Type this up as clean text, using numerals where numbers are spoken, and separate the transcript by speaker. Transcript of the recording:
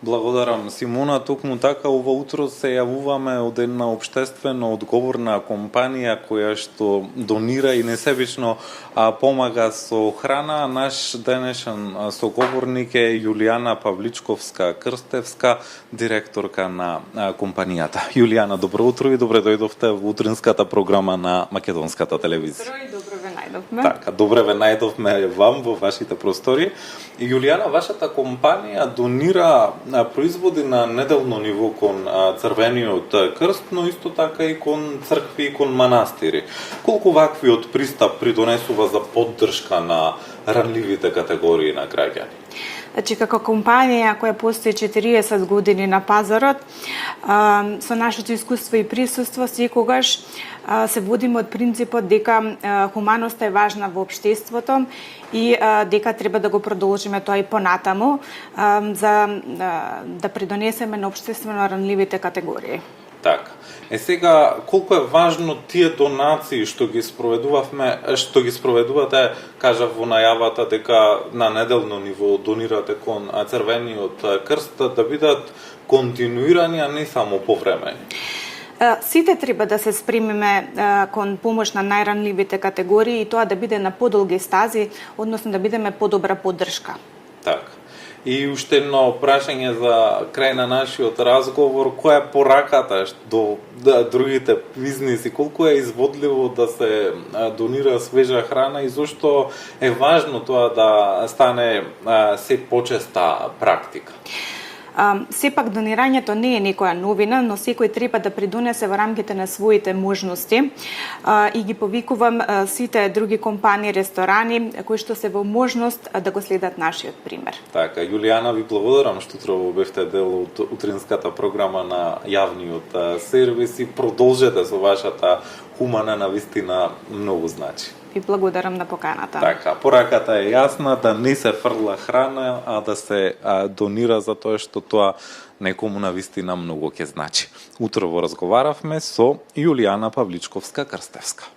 Speaker 1: Благодарам, Симона. Токму така, ова утро се јавуваме од една општествено одговорна компанија која што донира и несебично помага со храна. Наш денешен соговорник е Јулијана Павличковска-Крстевска, директорка на компанијата. Јулијана, добро утро и добре дојдовте во утринската програма на Македонската телевизија.
Speaker 2: Добро и добро ве најдовме.
Speaker 1: Така, добре ве најдовме вам во вашите простори. И Јулијана, вашата компанија донира производи на неделно ниво кон Црвениот крст, но исто така и кон цркви и кон манастири. Колку ваквиот пристап придонесува за поддршка на ранливите категории на граѓани?
Speaker 2: Значи, како компанија која постои 40 години на пазарот, со нашето искуство и присуство секогаш се водиме од принципот дека хуманоста е важна во општеството и дека треба да го продолжиме тоа и понатаму за да придонесеме на општествено ранливите категории.
Speaker 1: Така. Сега, колку е важно тие донации што ги спроведувате, кажав во најавата дека на неделно ниво донирате кон Црвениот крст, да бидат континуирани, а не само повремени?
Speaker 2: Сите треба да се спремиме кон помош на најранливите категории и тоа да биде на подолги стази, односно да бидеме подобра поддршка.
Speaker 1: Така. И уште едно прашање за крај на нашиот разговор, која е пораката до другите бизниси, колку е изводливо да се донира свежа храна и зошто е важно тоа да стане се почеста практика?
Speaker 2: Сепак донирањето не е некоја новина, но секој треба да придонесе во рамките на своите можности и ги повикувам сите други компании, ресторани кои што се во можност да го следат нашиот пример.
Speaker 1: Така, Јулијана, ви благодарам што утрово бевте дел од утринската програма на јавниот сервис и продолжете со вашата хумана навистина многу значи.
Speaker 2: И благодарам на поканата.
Speaker 1: Така, пораката е јасна, да не се фрла храна, а да се донира за тоа што тоа некому навистина многу ќе значи. Утрово разговаравме со Јулијана Павличковска-Крстевска.